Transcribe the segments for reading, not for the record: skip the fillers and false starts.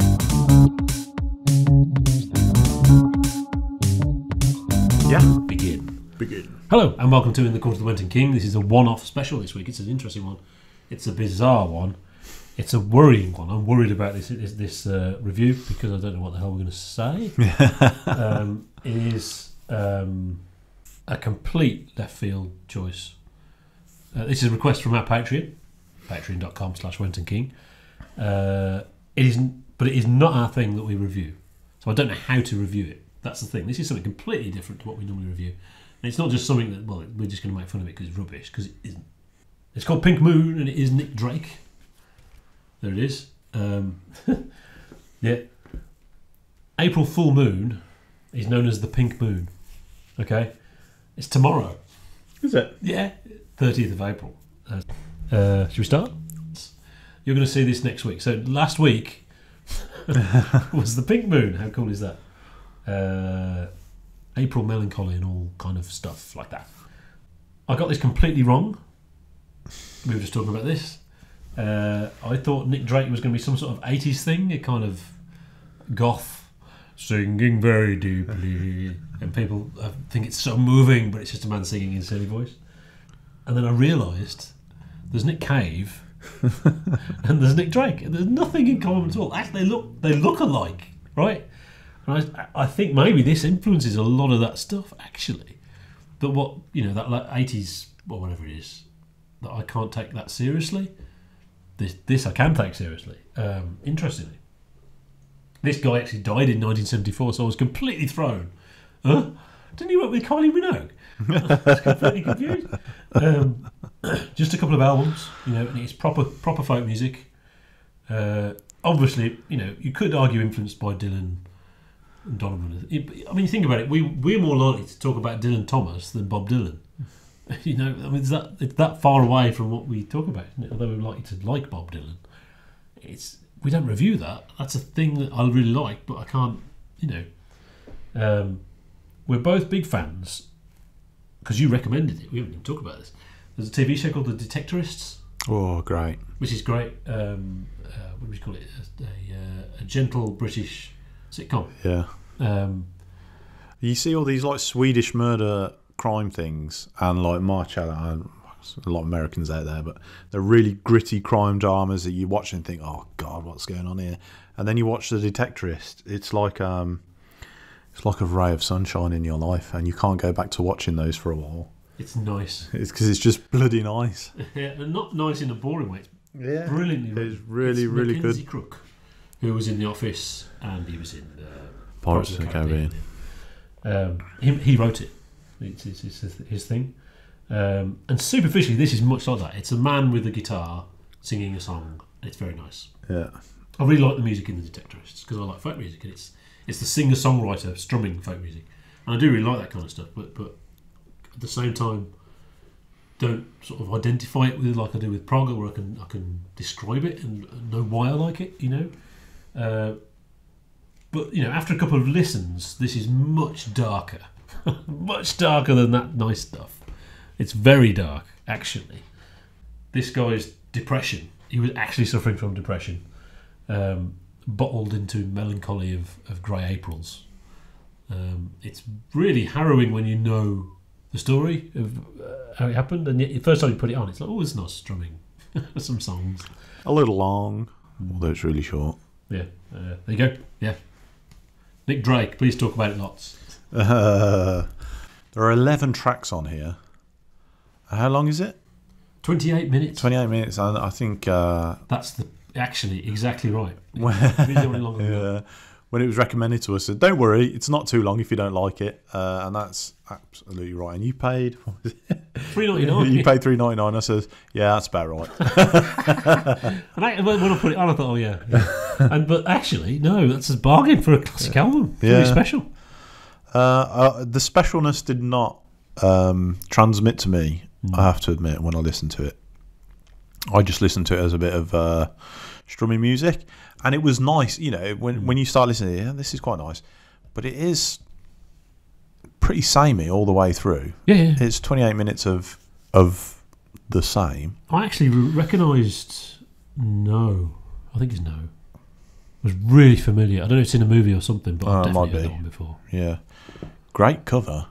Yeah. Begin. Hello, and welcome to In the Court of the Wenton King. This is a one-off special this week. It's an interesting one. It's a bizarre one. It's a worrying one. I'm worried about this review because I don't know what the hell we're going to say. It is a complete left field choice. This is a request from our Patreon, patreon.com/WentonKing. It is not our thing that we review. So I don't know how to review it. That's the thing. This is something completely different to what we normally review. And it's not just something that, well, we're just going to make fun of it because it's rubbish, because it isn't. It's called Pink Moon, and it is Nick Drake. There it is. Yeah. April Full Moon is known as the Pink Moon. Okay? It's tomorrow. Is it? Yeah. 30th of April. Should we start? You're going to see this next week. So last week was the Pink Moon. How cool is that? April melancholy and all kind of stuff like that. I got this completely wrong. We were just talking about this. I thought Nick Drake was going to be some sort of 80s thing, a kind of goth, singing very deeply, and people think it's so moving, but it's just a man singing in a silly voice. And then I realised there's Nick Cave and there's Nick Drake, and there's nothing in common at all. Actually, they look alike, right? And I think maybe this influences a lot of that stuff, actually. But what, that like 80s, or whatever it is, that I can't take that seriously. This I can take seriously. Interestingly, this guy actually died in 1974, so I was completely thrown. Huh? Didn't he work with Kylie Minogue? I was completely confused. Just a couple of albums, and it's proper folk music. Obviously, you could argue influenced by Dylan and Donovan. I mean, think about it. We're more likely to talk about Dylan Thomas than Bob Dylan. It's that far away from what we talk about, isn't it? Although we're likely to like Bob Dylan, we don't review that. That's a thing that I really like, but I can't. We're both big fans because you recommended it. We haven't even talked about this. There's a TV show called The Detectorists. Oh, great! Which is great. What do we call it? A gentle British sitcom. Yeah. You see all these like Swedish murder crime things, and like Marcella, a lot of Americans out there, but they're really gritty crime dramas that you watch and think, oh God, what's going on here? And then you watch The Detectorist. It's like a ray of sunshine in your life, and you can't go back to watching those for a while. It's nice. It's because it's just bloody nice. Yeah, and not nice in a boring way. It's brilliantly. It's really Mackenzie good. Crook, who was in The Office, and he was in Pirates of the Caribbean. He wrote it. It's his thing. And superficially, this is much like that. It's a man with a guitar singing a song. It's very nice. Yeah. I really like the music in The Detectorists because I like folk music, and it's the singer-songwriter strumming folk music, and I do really like that kind of stuff. But at the same time, don't sort of identify it with like I do with prog, where I can describe it and know why I like it. But after a couple of listens, this is much darker. Much darker than that nice stuff. It's very dark, actually. This guy's depression. He was actually suffering from depression, bottled into melancholy of grey Aprils. It's really harrowing when you know the story of how it happened, and yet the first time you put it on, it's like, oh, it's nice strumming. Some songs. A little long, although it's really short. Yeah, there you go. Yeah. Nick Drake, please talk about it lots. There are 11 tracks on here. How long is it? 28 minutes. 28 minutes, and I think... That's actually exactly right. Yeah. When it was recommended to us, said, don't worry, it's not too long if you don't like it. And that's absolutely right. And you paid... $3.99. You paid $3.99. I said, yeah, that's about right. And when I put it on, I thought, oh, yeah. But actually, no, that's a bargain for a classic album. It's really special. The specialness did not transmit to me, I have to admit, when I listened to it. I just listened to it as a bit of strumming music, and it was nice. When you start listening, yeah, this is quite nice, but it is pretty samey all the way through. Yeah. It's 28 minutes of the same. I actually recognised No. I think it's No. was really familiar. I don't know if it's in a movie or something, but I've might definitely heard be. that one before. Yeah, great cover.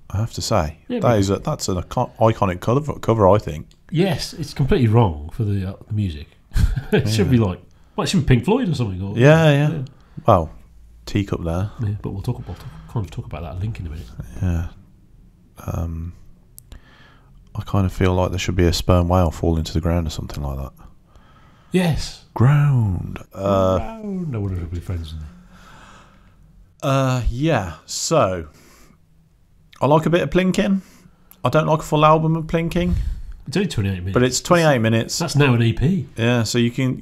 I have to say Yeah, that's an iconic cover. I think. Yes, it's completely wrong for the music. It should be like, well, it should be Pink Floyd or something. Or, yeah. Well, teacup there. Yeah, but we'll kind of talk about that link in a minute. Yeah. I kind of feel like there should be a sperm whale falling to the ground or something like that. Yes. Ground. No wonder we'll be friends. Yeah. So, I like a bit of plinking. I don't like a full album of plinking. It's only 28 minutes. But it's 28 minutes. That's now an EP. Yeah, so you can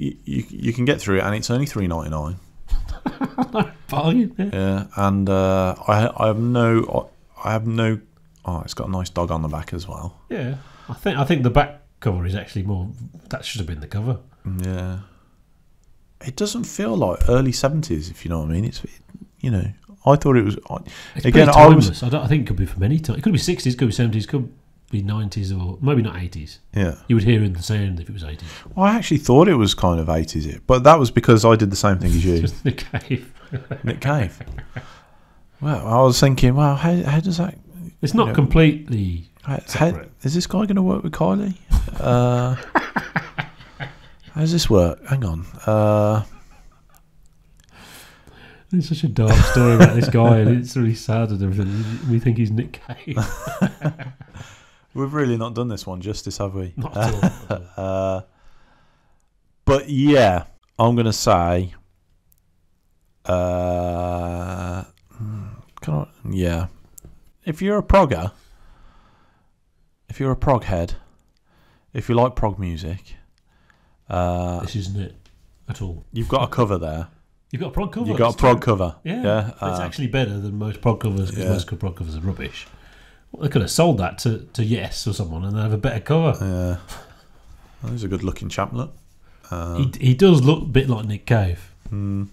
get through it, and it's only $3.99. Bargain. Yeah, and I have no. Oh, it's got a nice dog on the back as well. Yeah, I think the back cover is actually more. That should have been the cover. Yeah, it doesn't feel like early 70s, if you know what I mean. I thought it was. It's again, timeless. I think it could be from any time. It could be 60s, could be 70s, could be 90s, or maybe not 80s. Yeah, you would hear in the sound if it was 80s. Well, I actually thought it was kind of 80s, but that was because I did the same thing as you. Just Nick Cave. Nick Cave. Well, I was thinking, well, how does that? It's not completely separate. Is this guy going to work with Kylie? How does this work? Hang on. It's such a dark story about this guy, and it's really sad and everything. We think he's Nick Cave. We've really not done this one justice, have we? Not at all. But yeah, I'm going to say. Yeah. If you're a progger, if you're a prog head, if you like prog music, this isn't it at all. You've got a cover there. You've got a prog cover. You've got a prog cover. Yeah. It's actually better than most prog covers because most prog covers are rubbish. Well, they could have sold that to Yes or someone and they have a better cover. Yeah. Well, he's a good looking chap, look. He does look a bit like Nick Cave. Mm.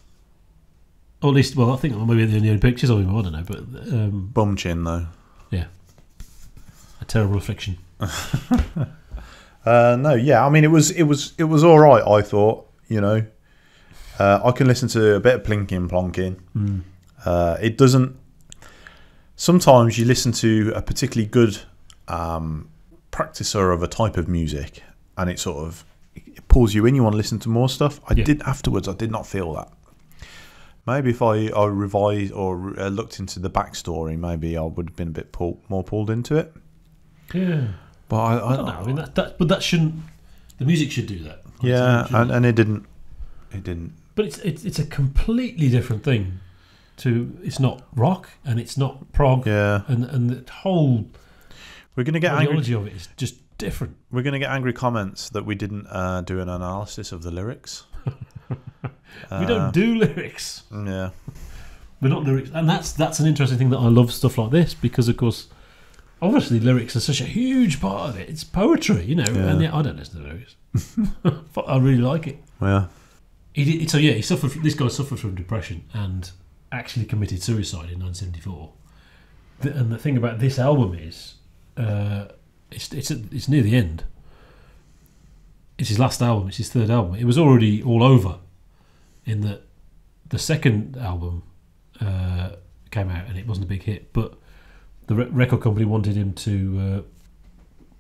Or at least, well, I think maybe the only pictures of him, I don't know. But bum chin, though. Yeah. A terrible affliction. No, yeah. I mean, it was all right, I thought, I can listen to a bit of plinking plonking. It doesn't. Sometimes you listen to a particularly good practicer of a type of music, and it sort of pulls you in. You want to listen to more stuff. I did afterwards. I did not feel that. Maybe if I revised or looked into the backstory, maybe I would have been a bit more pulled into it. Yeah, but I don't know. I mean, that shouldn't. The music should do that. Yeah, and it didn't. It didn't. But it's a completely different thing. It's not rock and it's not prog. Yeah, and the whole we're going to get ideology of it is just different. We're going to get angry comments that we didn't do an analysis of the lyrics. We don't do lyrics. Yeah, we're not lyrics, and that's an interesting thing that I love stuff like this because, of course, obviously lyrics are such a huge part of it. It's poetry, And I don't listen to the lyrics, but I really like it. Yeah. He suffered. This guy suffered from depression and actually committed suicide in 1974. And the thing about this album is, it's near the end. It's his last album. It's his third album. It was already all over. In that, the second album came out and it wasn't a big hit, but the record company wanted him to,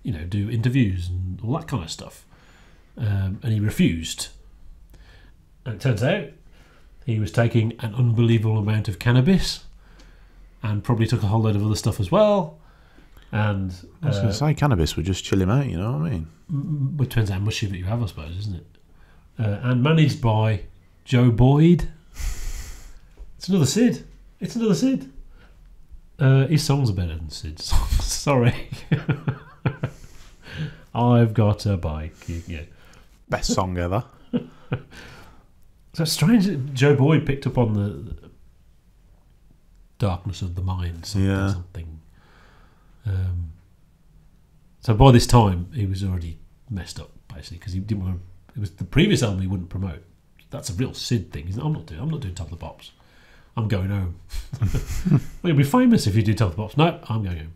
do interviews and all that kind of stuff, and he refused. And it turns out he was taking an unbelievable amount of cannabis and probably took a whole load of other stuff as well. And I was going to say cannabis would just chill him out, you know what I mean? It depends how much of it you have, I suppose, isn't it? And managed by Joe Boyd. It's another Sid. His songs are better than Sid's songs. Sorry. I've got a bike. Yeah. Best song ever. So strange that Joe Boyd picked up on the darkness of the mind. Something. So by this time, he was already messed up, basically, because he didn't want to. It was the previous album he wouldn't promote. That's a real Sid thing. I'm not doing Top of the Pops. I'm going home. Well, you'll be famous if you do Top of the Pops. No, I'm going home.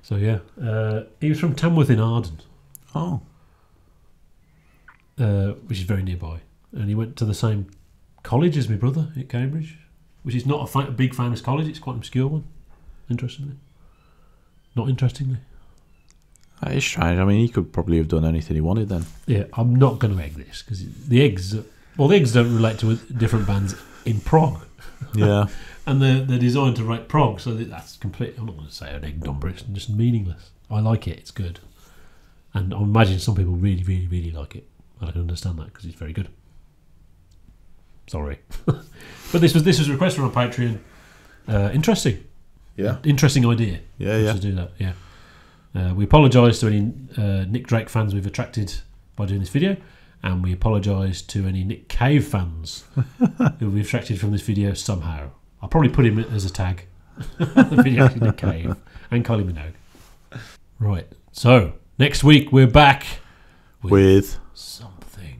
So yeah, he was from Tamworth in Arden. Oh. Which is very nearby. and he went to the same college as my brother at Cambridge, which is not a big famous college. It's quite an obscure one. Interestingly, not interestingly. That is strange. I mean, he could probably have done anything he wanted then. Yeah, I'm not going to egg this because the eggs don't relate to different bands in prog. Yeah. And they're designed to rate prog, so that's complete. I'm not going to say an egg number. It's just meaningless. I like it. It's good, and I imagine some people really, really, really like it. And I can understand that because it's very good. Sorry, but this was a request from on Patreon. Interesting. Yeah. Interesting idea. Yeah. To do that. Yeah. We apologise to any Nick Drake fans we've attracted by doing this video, and we apologise to any Nick Cave fans who we've attracted from this video somehow. I'll probably put him as a tag. The video is Nick Cave and Kylie Minogue. Right. So next week we're back with something.